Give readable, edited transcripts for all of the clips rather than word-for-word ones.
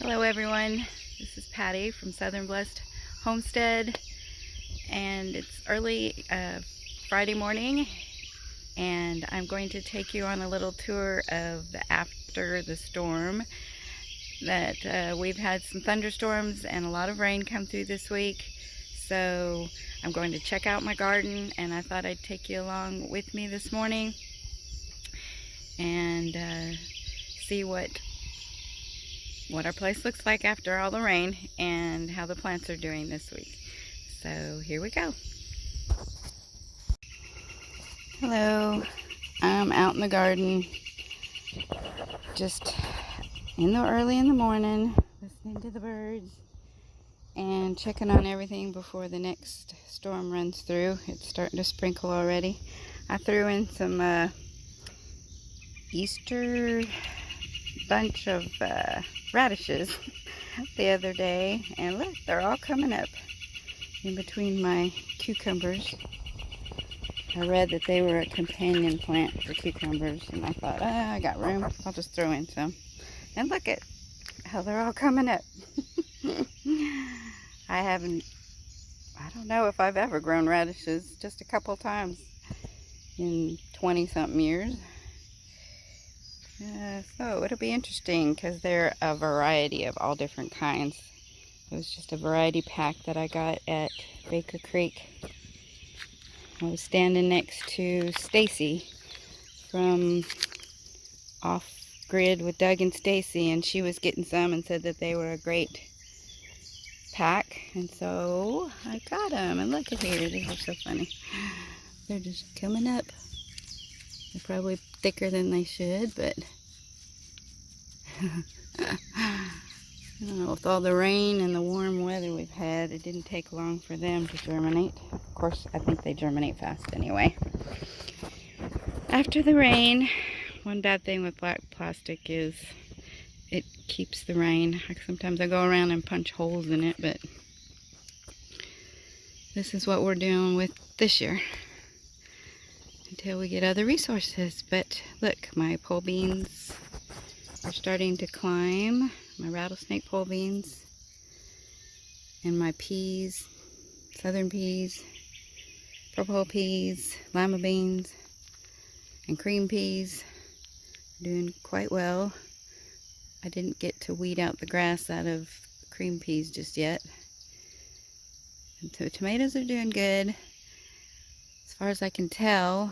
Hello everyone, this is Patty from Southern Blessed Homestead, and it's early Friday morning, and I'm going to take you on a little tour of after the storm. That we've had some thunderstorms and a lot of rain come through this week, so I'm going to check out my garden, and I thought I'd take you along with me this morning and see what our place looks like after all the rain and how the plants are doing this week. So here we go. Hello, I'm out in the garden just early in the morning, listening to the birds and checking on everything before the next storm runs through. It's starting to sprinkle already. I threw in some Easter bunch of radishes the other day, and look, they're all coming up in between my cucumbers. I read that they were a companion plant for cucumbers, and I thought, I got room, I'll just throw in some. And look at how they're all coming up. I don't know if I've ever grown radishes, just a couple times in 20-something years. So it'll be interesting because they're a variety of all different kinds. It was just a variety pack that I got at Baker Creek. I was standing next to Stacy from Off Grid with Doug and Stacy, and she was getting some and said that they were a great pack, and so I got them. And look at here, these are so funny. They're just coming up. They're probably thicker than they should, but I don't know, with all the rain and the warm weather we've had, it didn't take long for them to germinate. Of course, I think they germinate fast anyway. After the rain, one bad thing with black plastic is it keeps the rain. Sometimes I go around and punch holes in it, but this is what we're doing with this year until we get other resources. But look, my pole beans are starting to climb, my rattlesnake pole beans, and my peas, southern peas, purple peas, lima beans, and cream peas are doing quite well. I didn't get to weed out the grass out of cream peas just yet. And so tomatoes are doing good. As far as I can tell,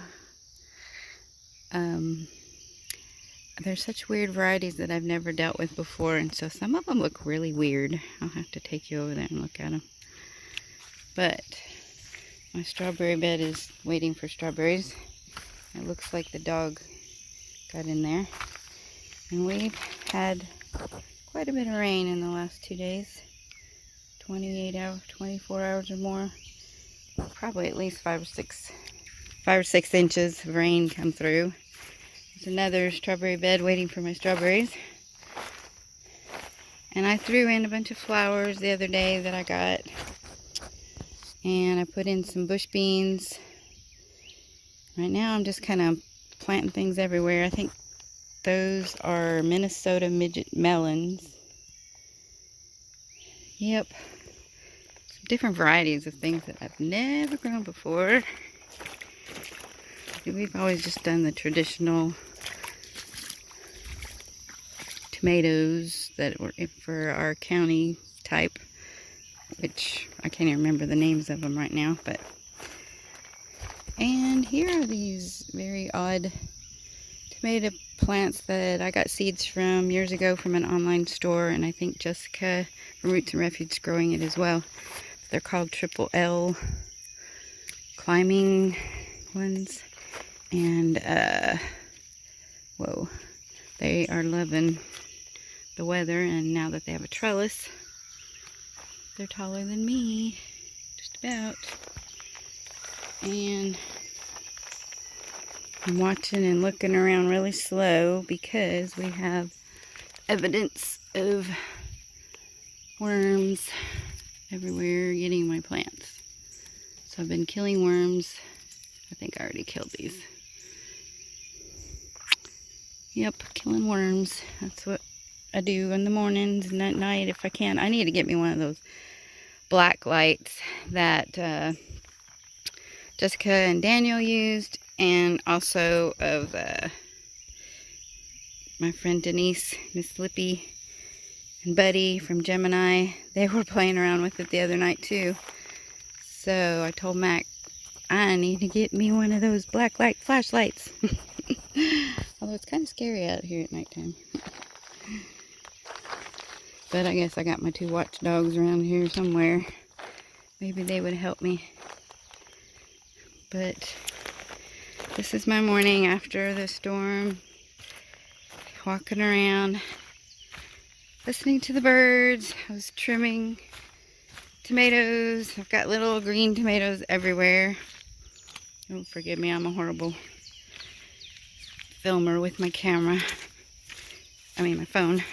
there's such weird varieties that I've never dealt with before, and so some of them look really weird. I'll have to take you over there and look at them. But my strawberry bed is waiting for strawberries. It looks like the dog got in there. And we've had quite a bit of rain in the last 2 days. 28 hours, 24 hours or more. Probably at least 5 or 6 inches of rain come through. There's another strawberry bed waiting for my strawberries. And I threw in a bunch of flowers the other day that I got. And I put in some bush beans. Right now I'm just kind of planting things everywhere. I think those are Minnesota midget melons. Yep. Some different varieties of things that I've never grown before. We've always just done the traditional tomatoes that were for our county type, which I can't even remember the names of them right now. And here are these very odd tomato plants that I got seeds from years ago from an online store, and I think Jessica from Roots and Refuge is growing it as well. They're called Triple L climbing ones, and whoa, they are loving the weather, and now that they have a trellis, they're taller than me, just about. And I'm watching and looking around really slow because we have evidence of worms everywhere getting my plants. So I've been killing worms. I think I already killed these. Yep, killing worms. That's what I do in the mornings and at night if I can. I need to get me one of those black lights that Jessica and Daniel used, and also of my friend Denise, Miss Lippy, and Buddy from Gemini. They were playing around with it the other night too. So I told Mac, I need to get me one of those black light flashlights. Although it's kind of scary out here at nighttime. But I guess I got my 2 watchdogs around here somewhere. Maybe they would help me. But this is my morning after the storm. Walking around, listening to the birds. I was trimming tomatoes. I've got little green tomatoes everywhere. Don't forgive me, I'm a horrible filmer with my camera. My phone.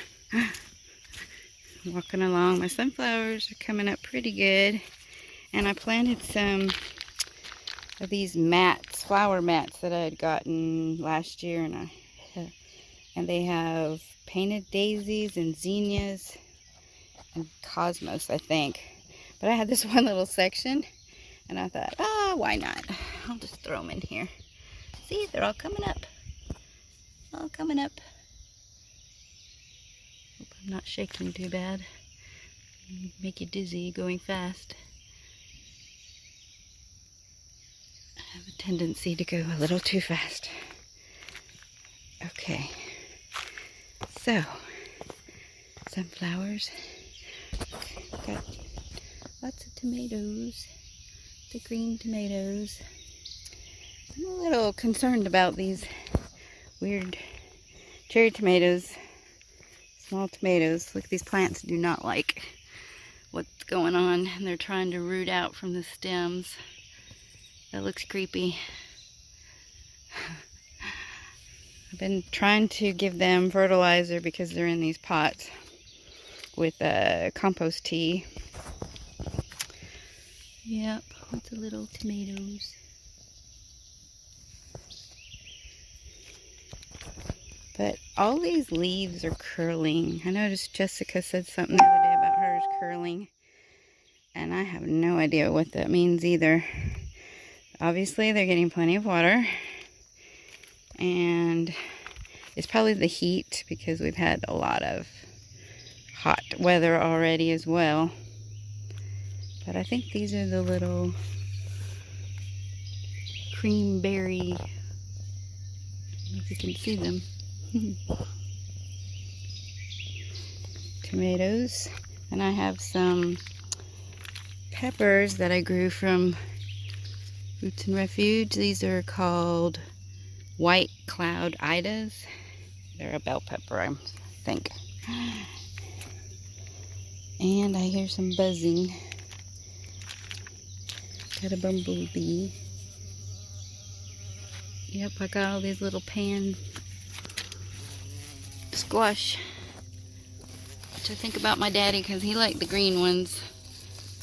Walking along, my sunflowers are coming up pretty good. And I planted some of these mats, flower mats that I had gotten last year, and they have painted daisies and zinnias and cosmos, I think. But I had this one little section, and I thought, why not? I'll just throw them in here. See, they're all coming up. All coming up. Hope I'm not shaking too bad. Make you dizzy going fast. I have a tendency to go a little too fast. Okay. So, sunflowers. Got lots of tomatoes. The green tomatoes. I'm a little concerned about these weird cherry tomatoes. Small tomatoes. Look, these plants do not like what's going on, and they're trying to root out from the stems. That looks creepy. I've been trying to give them fertilizer because they're in these pots with compost tea. Yep, lots of little tomatoes. But all these leaves are curling. I noticed Jessica said something the other day about hers curling. And I have no idea what that means either. Obviously, they're getting plenty of water. And it's probably the heat because we've had a lot of hot weather already as well. But I think these are the little cream berry. I don't know if you can see them. Tomatoes. And I have some peppers that I grew from Roots and Refuge. These are called White Cloud Idas. They're a bell pepper, I think. And I hear some buzzing. Got a bumblebee. Yep, I got all these little pan squash. Which I think about my daddy because he liked the green ones.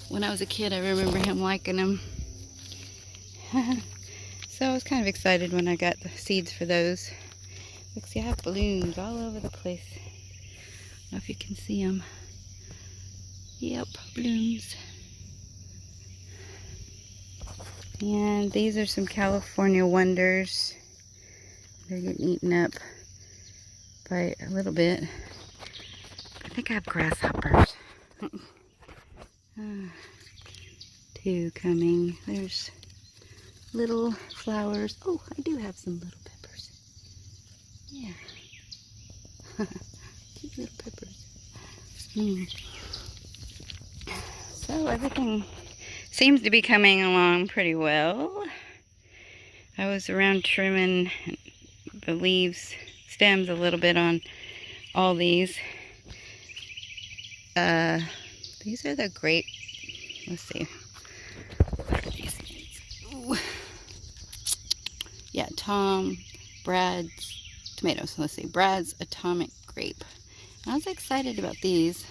When I was a kid, I remember him liking them. So I was kind of excited when I got the seeds for those. Look, see, I have balloons all over the place. I don't know if you can see them. Yep, blooms. And these are some California Wonders. They're getting eaten up by a little bit. I think I have grasshoppers. 2 coming. There's little flowers. Oh, I do have some little peppers. Yeah. Cute little peppers. So everything seems to be coming along pretty well. I was around trimming the leaves, stems a little bit on all these. These are the grape. Let's see. What are these things? Ooh. Yeah, Brad's tomatoes. Let's see, Brad's Atomic Grape. I was excited about these.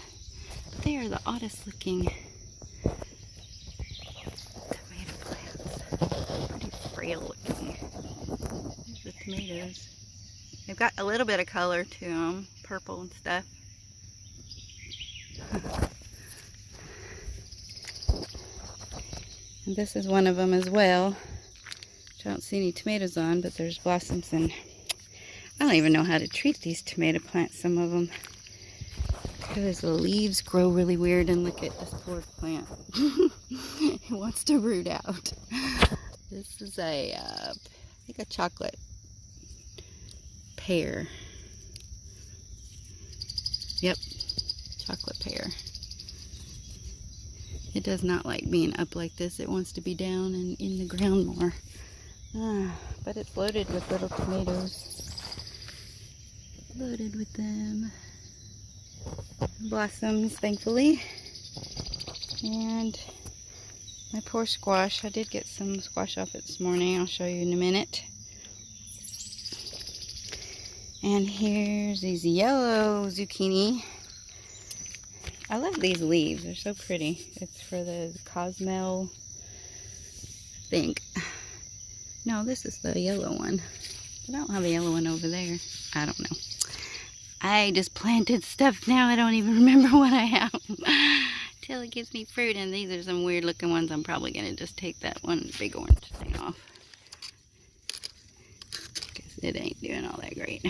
They are the oddest looking tomato plants. Pretty frail looking. There's the tomatoes. They've got a little bit of color to them, purple and stuff. And this is one of them as well, which I don't see any tomatoes on, but there's blossoms, and I don't even know how to treat these tomato plants, some of them, because the leaves grow really weird. And look at this poor plant. It wants to root out. This is I think a chocolate pear. Yep, chocolate pear. It does not like being up like this. It wants to be down and in the ground more. But it's loaded with little tomatoes. Loaded with them. Blossoms, thankfully. And my poor squash. I did get some squash off it this morning. I'll show you in a minute. And here's these yellow zucchini. I love these leaves. They're so pretty. It's for the Cosmel, I think. No, this is the yellow one. But I don't have a yellow one over there. I don't know. I just planted stuff now. I don't even remember what I have. Till it gives me fruit. And these are some weird looking ones. I'm probably going to just take that one big orange thing off. Because it ain't doing all that great.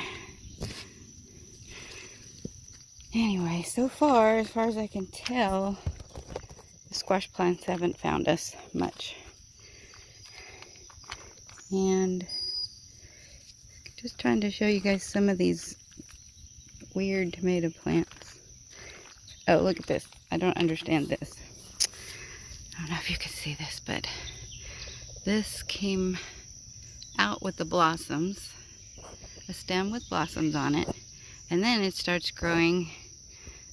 Anyway, so far as I can tell, the squash plants haven't found us much. And just trying to show you guys some of these weird tomato plants. Oh, look at this. I don't understand this. I don't know if you can see this, but this came out with the blossoms, a stem with blossoms on it, and then it starts growing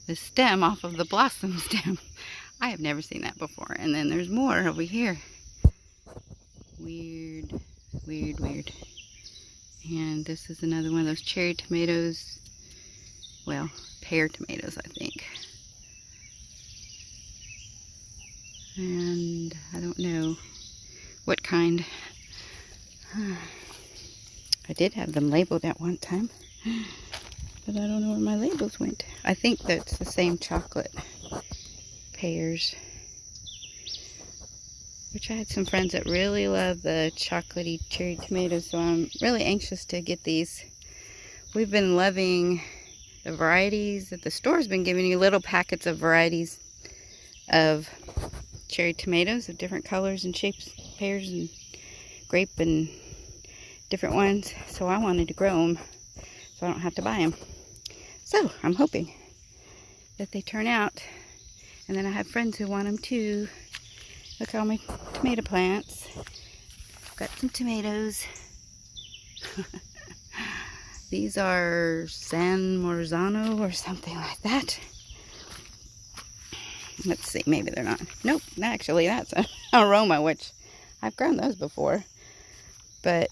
the stem off of the blossom stem. I have never seen that before. And then there's more over here. Weird, weird, weird. And this is another one of those cherry tomatoes. Well, pear tomatoes, I think. And I don't know what kind. I did have them labeled at one time. But I don't know where my labels went. I think that's the same chocolate pears. Which I had some friends that really love the chocolatey cherry tomatoes, so I'm really anxious to get these. We've been loving the varieties that the store's been giving you, little packets of varieties of cherry tomatoes of different colors and shapes, pears and grape and different ones. So I wanted to grow them so I don't have to buy them. So I'm hoping that they turn out. And then I have friends who want them too. Look at all my tomato plants. Got some tomatoes. These are San Marzano or something like that. Let's see, maybe they're not. Nope, actually that's an aroma, which I've grown those before. But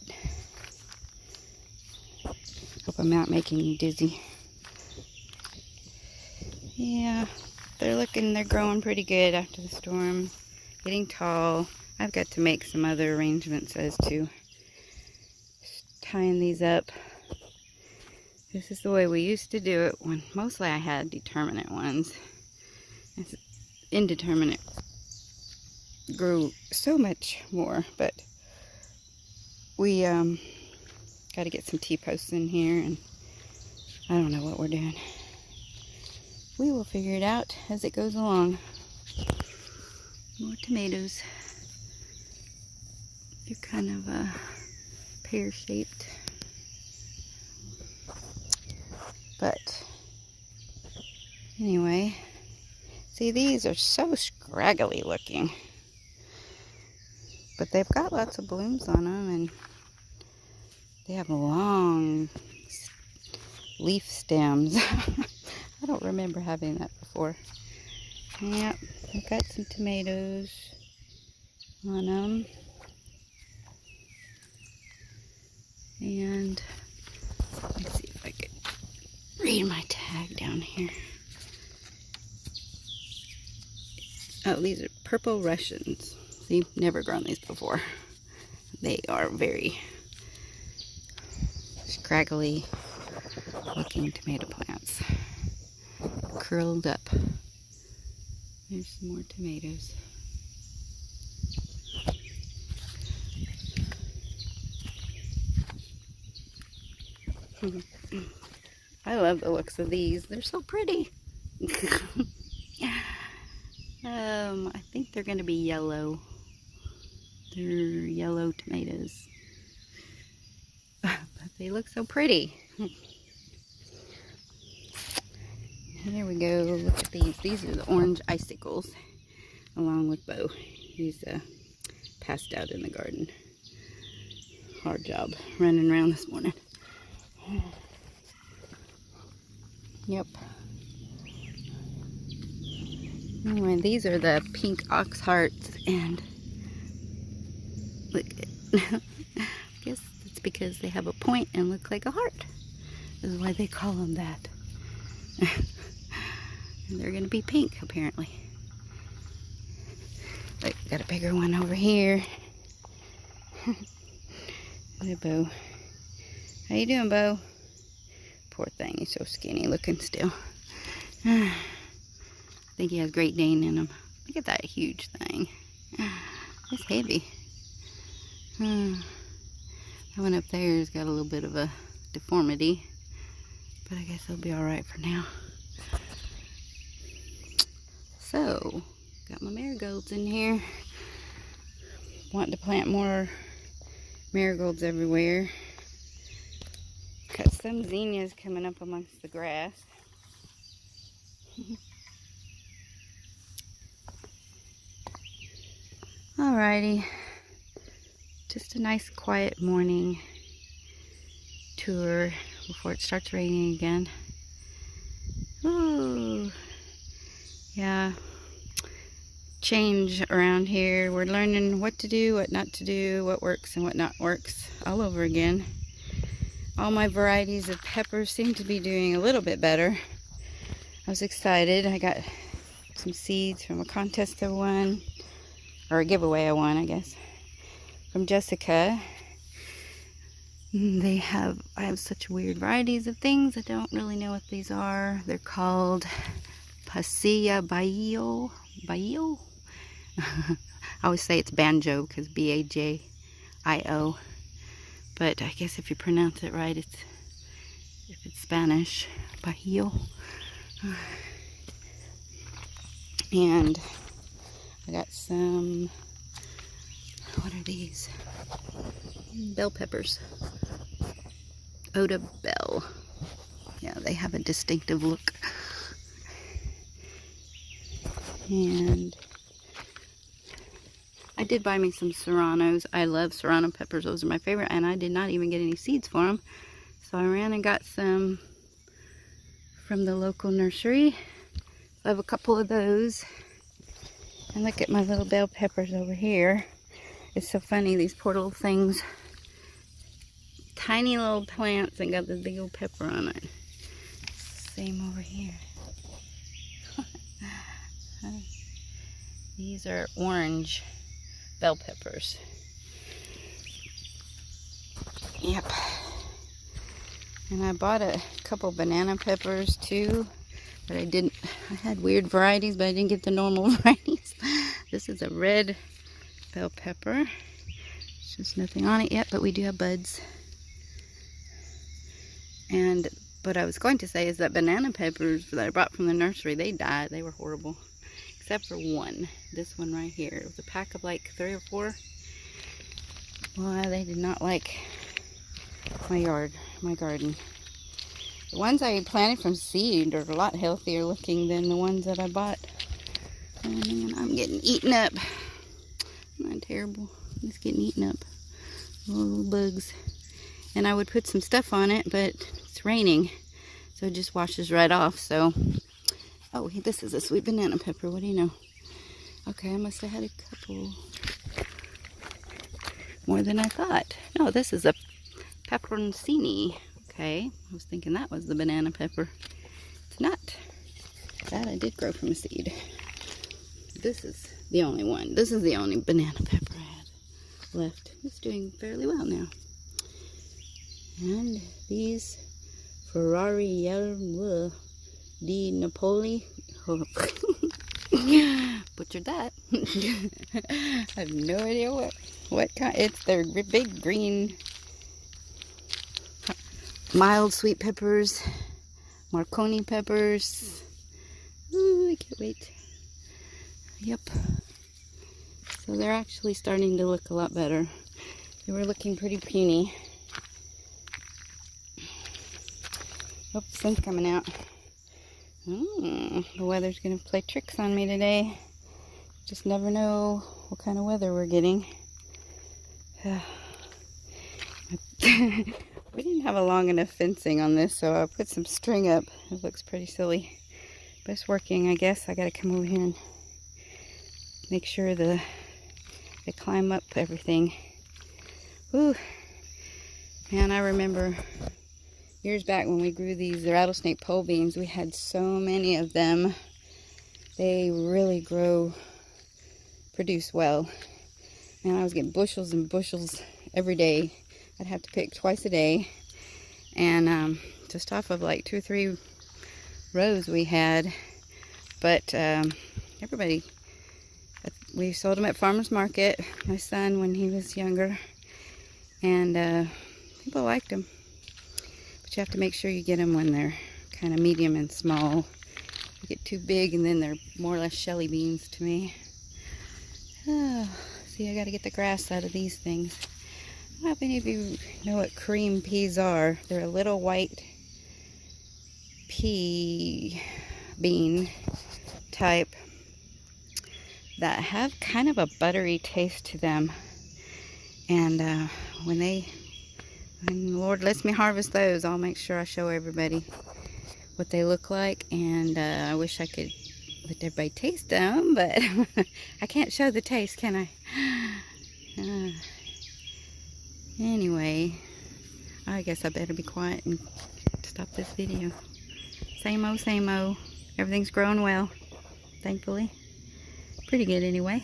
hope I'm not making you dizzy. Yeah, they're growing pretty good after the storm. Getting tall. I've got to make some other arrangements as to tying these up. This is the way we used to do it when mostly I had determinate ones. It's indeterminate grew so much more, but we got to get some T-posts in here, and I don't know what we're doing. We will figure it out as it goes along. More tomatoes. They're kind of pear-shaped. But anyway, see, these are so scraggly looking. But they've got lots of blooms on them, and they have long leaf stems. I don't remember having that before. Yep, I've got some tomatoes on them. And let's see if I can read my tag down here. Oh, these are purple Russians. See, never grown these before. They are very scraggly looking tomato plants. Curled up. There's some more tomatoes. I love the looks of these. They're so pretty. I think they're going to be yellow. They're yellow tomatoes. But they look so pretty. Here we go. Look at these. These are the orange icicles, along with Bo. He's passed out in the garden. Hard job running around this morning. Yep. Anyway, these are the pink ox hearts, and look, I guess it's because they have a point and look like a heart. This is why they call them that. And they're gonna be pink, apparently. Look, got a bigger one over here. Hey, Bo. How you doing, Bo? Poor thing, he's so skinny looking still. I think he has Great Dane in him. Look at that huge thing. It's heavy. That one up there has got a little bit of a deformity, but I guess it'll be alright for now. So, got my marigolds in here. Want to plant more marigolds everywhere. Got some zinnias coming up amongst the grass. Alrighty, just a nice quiet morning tour before it starts raining again. Ooh, yeah, change around here. We're learning what to do, what not to do, what works and what not works all over again. All my varieties of peppers seem to be doing a little bit better. I was excited. I got some seeds from a contest I won, or a giveaway I won, I guess, from Jessica. I have such weird varieties of things. I don't really know what these are. They're called Pasilla Bajo. I always say it's banjo because B-A-J-I-O. But I guess if you pronounce it right, if it's Spanish, Bajo. And I got some, what are these? Bell peppers. Oda Bell. Yeah, they have a distinctive look. And I did buy me some serranos. I love serrano peppers. Those are my favorite. And I did not even get any seeds for them. So I ran and got some from the local nursery. I have a couple of those. And look at my little bell peppers over here. It's so funny, these poor little things. Tiny little plants and got this big old pepper on it. Same over here. These are orange bell peppers. Yep. And I bought a couple banana peppers too, but I had weird varieties, but I didn't get the normal varieties. This is a red bell pepper. There's just nothing on it yet, but we do have buds. And what I was going to say is that banana peppers that I bought from the nursery, they died. They were horrible. Except for one. This one right here. It was a pack of like 3 or 4. Well, they did not like my garden. The ones I planted from seed are a lot healthier looking than the ones that I bought. And I'm getting eaten up. Not terrible. It's getting eaten up. Little bugs. And I would put some stuff on it, but it's raining, so it just washes right off. So, oh, this is a sweet banana pepper. What do you know? Okay, I must have had a couple more than I thought. No, this is a peperoncini. Okay, I was thinking that was the banana pepper. It's not. That I did grow from a seed. This is the only one. This is the only banana pepper I had left. It's doing fairly well now. And these Ferrari di Napoli. Oh, Butchered that. I have no idea what kind. It's their big green mild sweet peppers, Marconi peppers. Ooh, I can't wait. Yep. So they're actually starting to look a lot better. They were looking pretty puny. Oh, the sun's coming out. The weather's going to play tricks on me today. Just never know what kind of weather we're getting. We didn't have a long enough fencing on this, so I put some string up. It looks pretty silly, but it's working, I guess. I got to come over here and make sure they climb up everything. Ooh, man, I remember years back when we grew these rattlesnake pole beans. We had so many of them. They really produce well. And I was getting bushels and bushels every day. I'd have to pick twice a day. And just off of like 2 or 3 rows we had. But we sold them at farmer's market. My son, when he was younger. And people liked them. But you have to make sure you get them when they're kind of medium and small. You get too big and then they're more or less shelly beans to me. Oh, see, I got to get the grass out of these things. I don't know if any of you know what cream peas are. They're a little white pea bean type that have kind of a buttery taste to them. And when the Lord lets me harvest those, I'll make sure I show everybody what they look like. And I wish I could let everybody taste them, but I can't show the taste, can I? Anyway, I guess I better be quiet and stop this video. Same old, same old. Everything's growing well, thankfully. Pretty good anyway.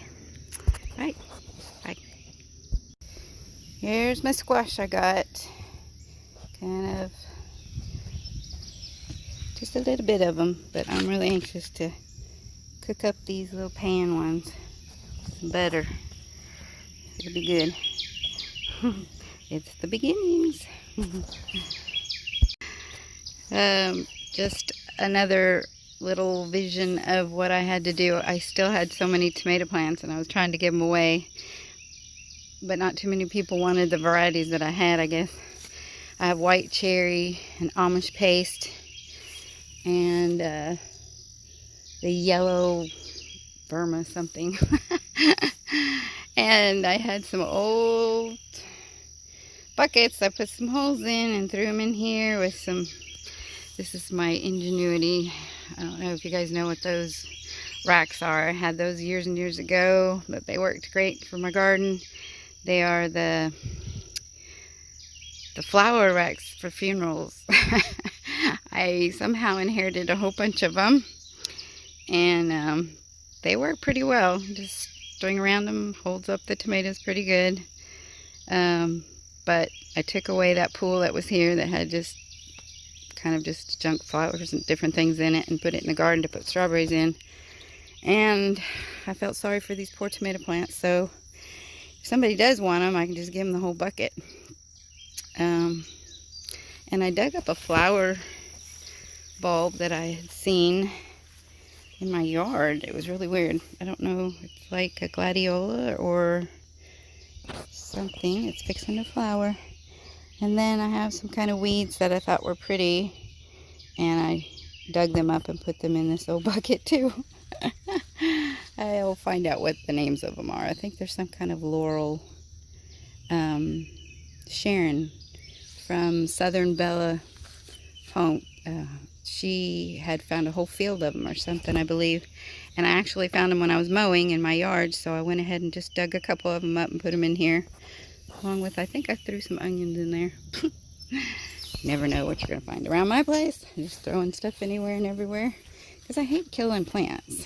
Right, bye. Here's my squash I got. Kind of just a little bit of them, but I'm really anxious to cook up these little pan ones with some butter. It'll be good. It's the beginnings. Just another little vision of what I had to do. I still had so many tomato plants and I was trying to give them away, but not too many people wanted the varieties that I had, I guess. I have white cherry and Amish paste and the yellow Burma something. And I had some old buckets I put some holes in and threw them in here with some, this is my ingenuity. I don't know if you guys know what those racks are. I had those years and years ago, but they worked great for my garden. They are the flower racks for funerals. I somehow inherited a whole bunch of them, and they work pretty well. Just string around them holds up the tomatoes pretty good. But I took away that pool that was here that had just kind of just junk flowers and different things in it and put it in the garden to put strawberries in. And I felt sorry for these poor tomato plants, so if somebody does want them, I can just give them the whole bucket. And I dug up a flower bulb that I had seen in my yard. It was really weird. I don't know, it's like a gladiola or something. It's fixing to flower. And then I have some kind of weeds that I thought were pretty, and I dug them up and put them in this old bucket too. I'll find out what the names of them are. I think there's some kind of laurel. Sharon from Southern Bella home, she had found a whole field of them or something, I believe. And I actually found them when I was mowing in my yard, so I went ahead and just dug a couple of them up and put them in here. Along with, I think I threw some onions in there. You never know what you're going to find around my place. I'm just throwing stuff anywhere and everywhere. Because I hate killing plants.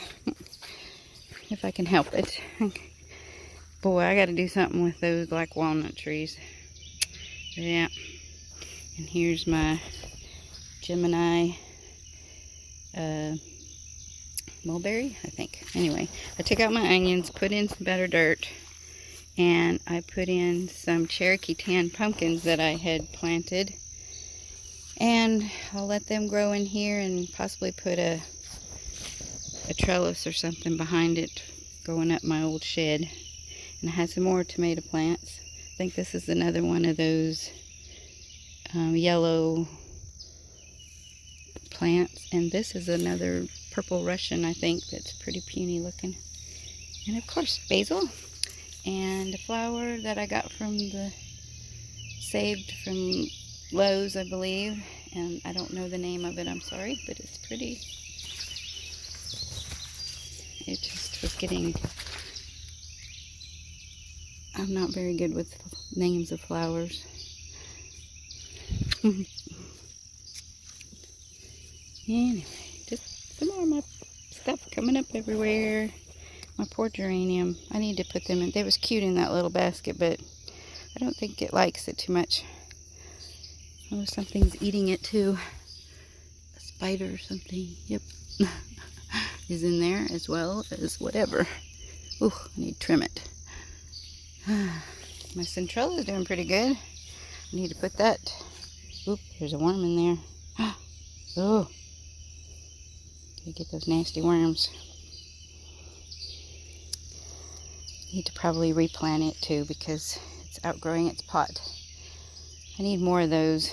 If I can help it. Boy, I got to do something with those black walnut trees. Yeah. And here's my Gemini mulberry, I think. Anyway, I took out my onions, put in some better dirt, and I put in some Cherokee tan pumpkins that I had planted. And I'll let them grow in here and possibly put a trellis or something behind it going up my old shed. And I had some more tomato plants. I think this is another one of those yellow plants, and this is another purple Russian, I think, that's pretty puny looking. And of course basil, and a flower that I got from saved from Lowe's, I believe, and I don't know the name of it, I'm sorry, but it's pretty. It just was getting, I'm not very good with names of flowers. Anyway, just some more of my stuff coming up everywhere. My poor geranium. I need to put them in. They was cute in that little basket, but I don't think it likes it too much. Oh, something's eating it too. A spider or something. Yep. Is in there as well as whatever. Ooh, I need to trim it. My centrella is doing pretty good. I need to put that. Oop, there's a worm in there. Oh. Gotta get those nasty worms. Need to probably replant it too because it's outgrowing its pot. I need more of those.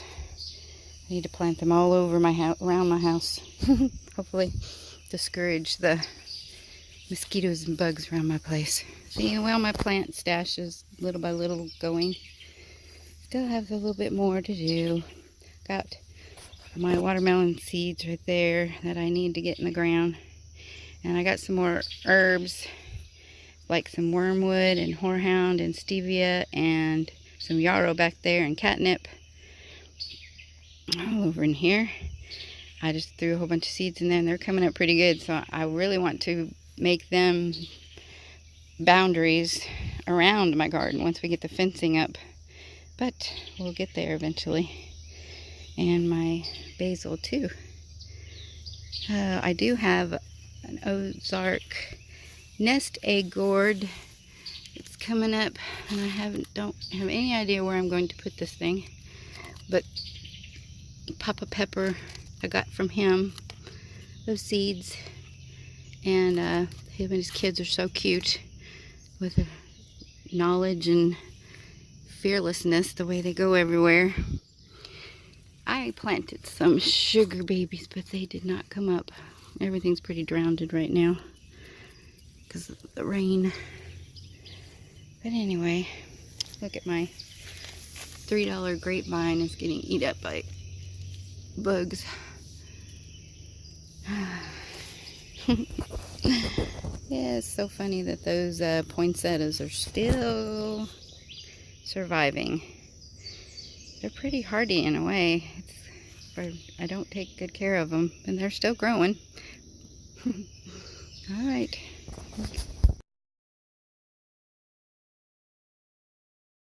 I need to plant them all over my house, around my house. Hopefully discourage the mosquitoes and bugs around my place. See, well, my plant stash is little by little going. Still have a little bit more to do. Got my watermelon seeds right there that I need to get in the ground. And I got some more herbs, like some wormwood and horehound and stevia and some yarrow back there and catnip all over in here. I just threw a whole bunch of seeds in there and they're coming up pretty good, so I really want to make them boundaries around my garden once we get the fencing up, but we'll get there eventually. And my basil too. I do have an Ozark nest egg gourd. It's coming up and I don't have any idea where I'm going to put this thing, but Papa Pepper I got from him those seeds, and him and his kids are so cute with the knowledge and fearlessness, the way they go everywhere. I planted some sugar babies, but they did not come up. Everything's pretty drowned right now because of the rain. But anyway, look at my $3 grapevine is getting eat up by bugs. Yeah, it's so funny that those poinsettias are still surviving. They're pretty hardy in a way. I don't take good care of them, and they're still growing. All right.